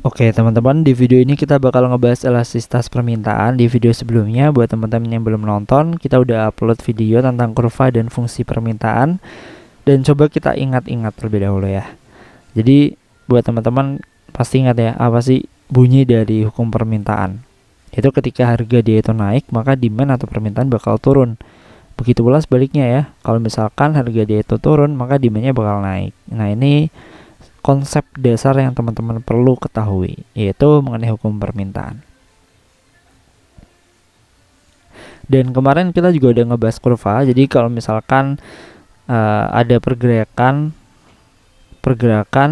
Oke teman-teman, di video ini kita bakal ngebahas elastisitas permintaan. Di video sebelumnya, buat teman-teman yang belum nonton, kita udah upload video tentang kurva dan fungsi permintaan. Dan coba kita ingat-ingat terlebih dahulu ya. Jadi buat teman-teman pasti ingat ya, apa sih bunyi dari hukum permintaan? Itu ketika harga dia itu naik, maka demand atau permintaan bakal turun. Begitu pula sebaliknya ya, kalau misalkan harga dia itu turun, maka demandnya bakal naik. Nah ini konsep dasar yang teman-teman perlu ketahui, yaitu mengenai hukum permintaan. Dan kemarin kita juga udah ngebahas kurva. Jadi kalau misalkan ada pergerakan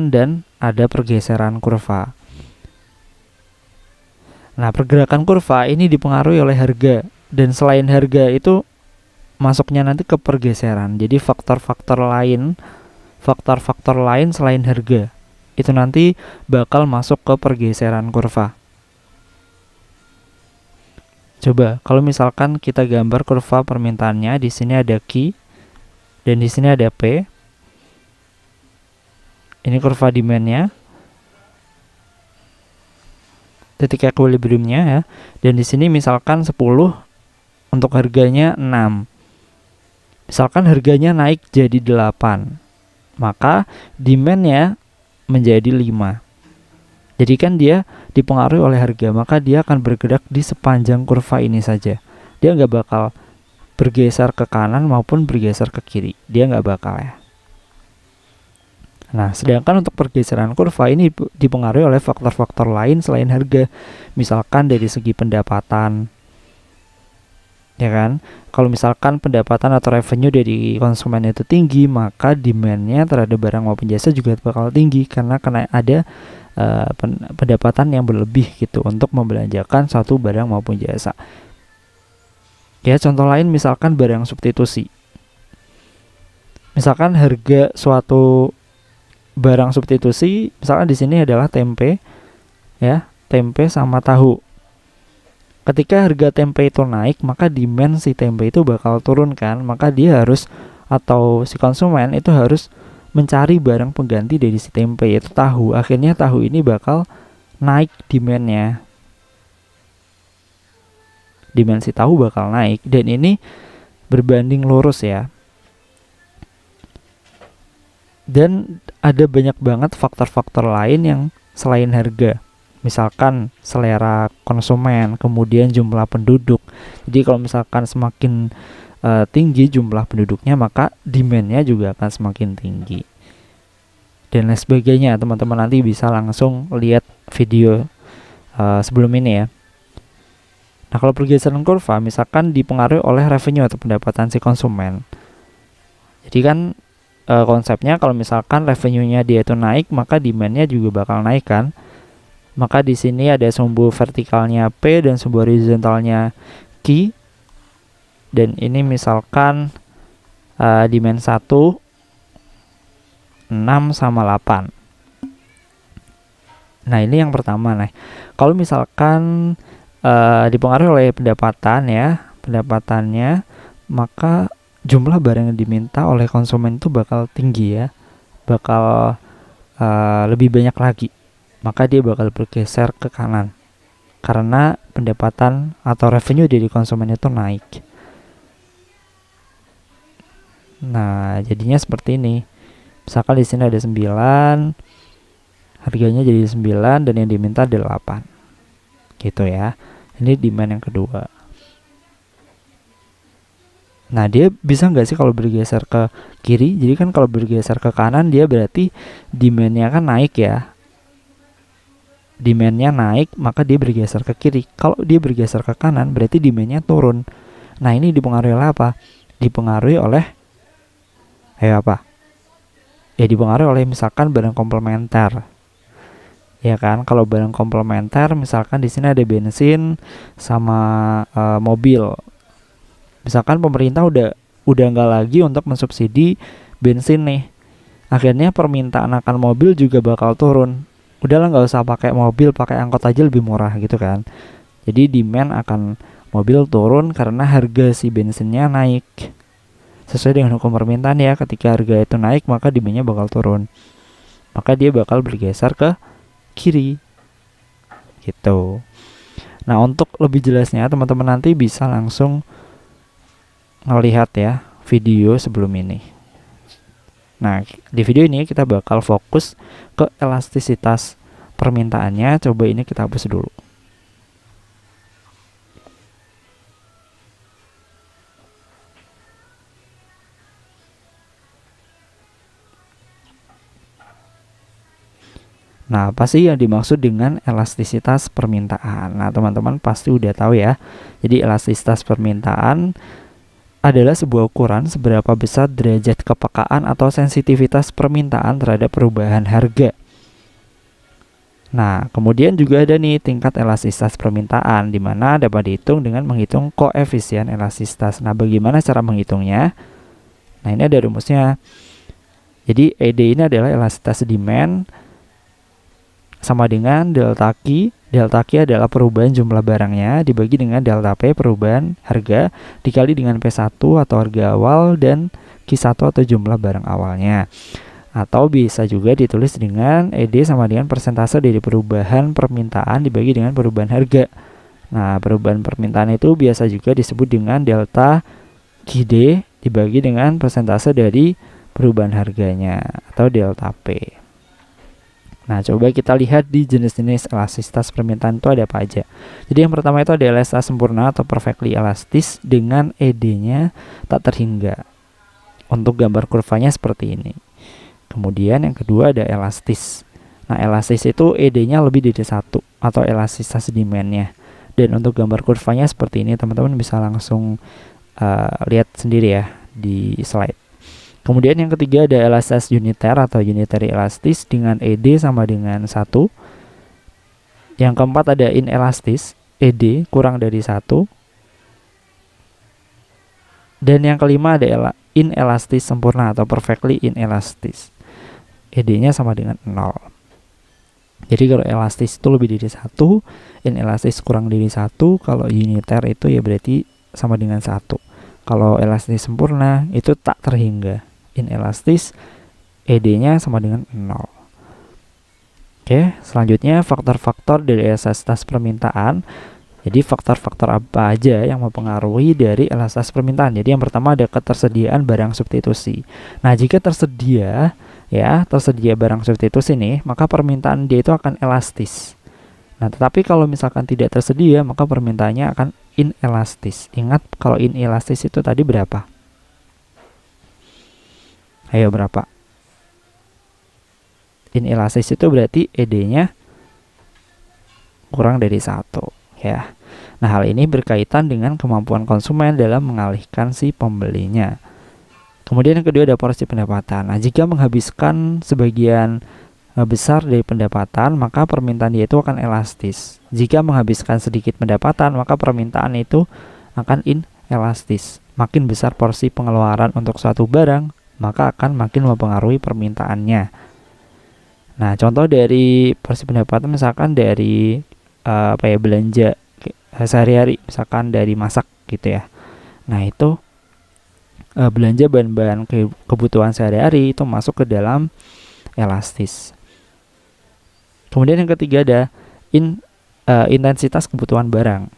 dan ada pergeseran kurva. Nah, pergerakan kurva ini dipengaruhi oleh harga, dan selain harga itu masuknya nanti ke pergeseran. Jadi faktor-faktor lain selain harga itu nanti bakal masuk ke pergeseran kurva. Coba kalau misalkan kita gambar kurva permintaannya, di sini ada Q dan di sini ada P. Ini kurva demandnya, titik equilibriumnya ya. Dan di sini misalkan 10 untuk harganya 6. Misalkan harganya naik jadi 8. Maka demandnya menjadi 5. Jadi kan dia dipengaruhi oleh harga, maka dia akan bergerak di sepanjang kurva ini saja. Dia nggak bakal bergeser ke kanan maupun bergeser ke kiri. Dia nggak bakal ya. Nah, sedangkan untuk pergeseran kurva ini dipengaruhi oleh faktor-faktor lain selain harga. Misalkan dari segi pendapatan, ya kan? Kalau misalkan pendapatan atau revenue dari konsumen itu tinggi, maka demandnya terhadap barang maupun jasa juga bakal tinggi karena ada pendapatan yang berlebih gitu untuk membelanjakan satu barang maupun jasa. Ya, contoh lain misalkan barang substitusi. Misalkan harga suatu barang substitusi, misalkan di sini adalah tempe, ya, tempe sama tahu. Ketika harga tempe itu naik, maka demand si tempe itu bakal turun kan, maka dia harus, atau si konsumen itu harus mencari barang pengganti dari si tempe, yaitu tahu. Akhirnya tahu ini bakal naik demandnya, demand si tahu bakal naik, dan ini berbanding lurus ya. Dan ada banyak banget faktor-faktor lain yang selain harga. Misalkan selera konsumen, kemudian jumlah penduduk. Jadi kalau misalkan semakin tinggi jumlah penduduknya, maka demandnya juga akan semakin tinggi. Dan lain sebagainya. Teman-teman nanti bisa langsung lihat video sebelum ini ya. Nah, kalau pergeseran kurva misalkan dipengaruhi oleh revenue atau pendapatan si konsumen. Jadi kan konsepnya kalau misalkan revenue-nya dia itu naik, maka demand-nya juga bakal naik kan. Maka di sini ada sumbu vertikalnya P dan sumbu horizontalnya Q. Dan ini misalkan demand 1 6 sama 8. Nah, ini yang pertama nih. Kalau misalkan dipengaruhi oleh pendapatan ya, pendapatannya, maka jumlah barang yang diminta oleh konsumen itu bakal tinggi ya, bakal lebih banyak lagi, maka dia bakal bergeser ke kanan karena pendapatan atau revenue dari konsumen itu naik. Nah, jadinya seperti ini. Misalkan di sini ada 9, harganya jadi 9 dan yang diminta 8. Gitu ya. Ini demand yang kedua. Nah, dia bisa nggak sih kalau bergeser ke kiri? Jadi kan kalau bergeser ke kanan, dia berarti demandnya kan naik ya. Demandnya naik, maka dia bergeser ke kiri. Kalau dia bergeser ke kanan, berarti demandnya turun. Nah, ini dipengaruhi oleh apa? Dipengaruhi oleh apa? Ya, dipengaruhi oleh misalkan barang komplementer. Ya kan, kalau barang komplementer, misalkan di sini ada bensin sama mobil. Misalkan pemerintah udah nggak lagi untuk mensubsidi bensin nih, akhirnya permintaan akan mobil juga bakal turun. Udahlah, nggak usah pakai mobil, pakai angkot aja lebih murah gitu kan. Jadi demand akan mobil turun karena harga si bensinnya naik. Sesuai dengan hukum permintaan ya, ketika harga itu naik maka demandnya bakal turun, maka dia bakal bergeser ke kiri. gitu. Nah, untuk lebih jelasnya teman-teman nanti bisa langsung ngelihat ya video sebelum ini. Nah, di video ini kita bakal fokus ke elastisitas permintaannya. Coba ini kita hapus dulu. Nah, apa sih yang dimaksud dengan elastisitas permintaan? Nah, teman-teman pasti udah tahu ya. Jadi elastisitas permintaan adalah sebuah ukuran seberapa besar derajat kepekaan atau sensitivitas permintaan terhadap perubahan harga. Nah, kemudian juga ada nih tingkat elastisitas permintaan, di mana dapat dihitung dengan menghitung koefisien elastisitas. Nah, bagaimana cara menghitungnya? Nah, ini ada rumusnya. Jadi ED ini adalah elastisitas demand sama dengan delta Q. Delta Q adalah perubahan jumlah barangnya dibagi dengan delta P perubahan harga dikali dengan P1 atau harga awal dan Q1 atau jumlah barang awalnya. Atau bisa juga ditulis dengan ED sama dengan persentase dari perubahan permintaan dibagi dengan perubahan harga. Nah, perubahan permintaan itu biasa juga disebut dengan delta QD dibagi dengan persentase dari perubahan harganya atau delta P. Nah, coba kita lihat di jenis-jenis elastisitas permintaan itu ada apa aja. Jadi yang pertama itu ada elastisitas sempurna atau perfectly elastis dengan ED-nya tak terhingga. Untuk gambar kurvanya seperti ini. Kemudian yang kedua ada elastis. Nah, elastis itu ED-nya lebih dari 1 atau elastisitas demand-nya. Dan untuk gambar kurvanya seperti ini, teman-teman bisa langsung lihat sendiri ya di slide. Kemudian yang ketiga ada elastisitas uniter atau unitary elastis dengan ED sama dengan 1. Yang keempat ada inelastis, ED kurang dari 1. Dan yang kelima ada inelastis sempurna atau perfectly inelastis. ED-nya sama dengan 0. Jadi kalau elastis itu lebih dari 1, inelastis kurang dari 1, kalau uniter itu ya berarti sama dengan 1. Kalau elastis sempurna itu tak terhingga. Inelastis ED-nya sama dengan 0. Oke, selanjutnya faktor-faktor dari elastisitas permintaan. Jadi faktor-faktor apa aja yang mempengaruhi dari elastisitas permintaan? Jadi yang pertama ada ketersediaan barang substitusi. Nah, jika tersedia barang substitusi nih, maka permintaan dia itu akan elastis. Nah, tetapi kalau misalkan tidak tersedia, maka permintaannya akan inelastis. Ingat kalau inelastis itu tadi berapa? Ayo berapa? Inelastis itu berarti ED-nya kurang dari 1 ya. Nah, hal ini berkaitan dengan kemampuan konsumen dalam mengalihkan si pembelinya. Kemudian yang kedua ada porsi pendapatan. Nah, jika menghabiskan sebagian besar dari pendapatan, maka permintaan dia itu akan elastis. Jika menghabiskan sedikit pendapatan, maka permintaan itu akan inelastis. Makin besar porsi pengeluaran untuk suatu barang, maka akan makin mempengaruhi permintaannya. Nah, contoh dari porsi pendapatan misalkan dari belanja sehari-hari, misalkan dari masak gitu ya. Nah, itu belanja bahan-bahan kebutuhan sehari-hari itu masuk ke dalam elastis. Kemudian yang ketiga ada intensitas kebutuhan barang.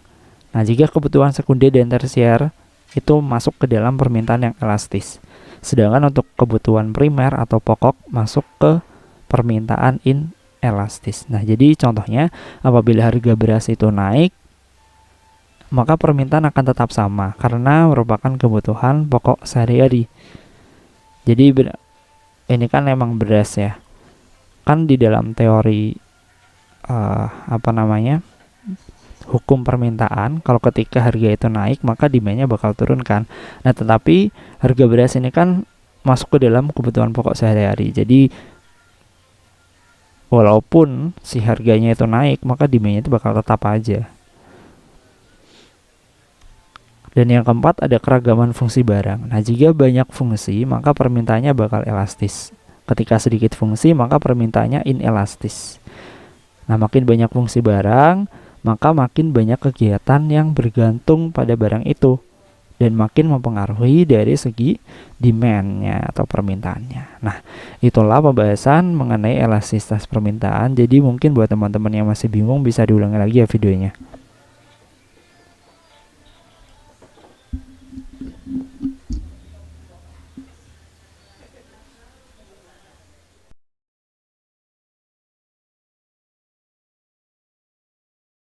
Nah, jika kebutuhan sekunder dan tersier itu masuk ke dalam permintaan yang elastis. Sedangkan untuk kebutuhan primer atau pokok masuk ke permintaan inelastis. Nah, jadi contohnya apabila harga beras itu naik, maka permintaan akan tetap sama karena merupakan kebutuhan pokok sehari-hari. Jadi ini kan emang beras ya. Kan di dalam teori hukum permintaan, kalau ketika harga itu naik maka demand-nya bakal turun kan. Nah, tetapi harga beras ini kan masuk ke dalam kebutuhan pokok sehari-hari. Jadi walaupun si harganya itu naik, maka demand-nya itu bakal tetap aja. Dan yang keempat ada keragaman fungsi barang. Nah, jika banyak fungsi, maka permintaannya bakal elastis. Ketika sedikit fungsi, maka permintaannya inelastis. Nah, makin banyak fungsi barang, maka makin banyak kegiatan yang bergantung pada barang itu. dan makin mempengaruhi dari segi demand-nya atau permintaannya. Nah, itulah pembahasan mengenai elastisitas permintaan. Jadi mungkin buat teman-teman yang masih bingung bisa diulangi lagi ya videonya.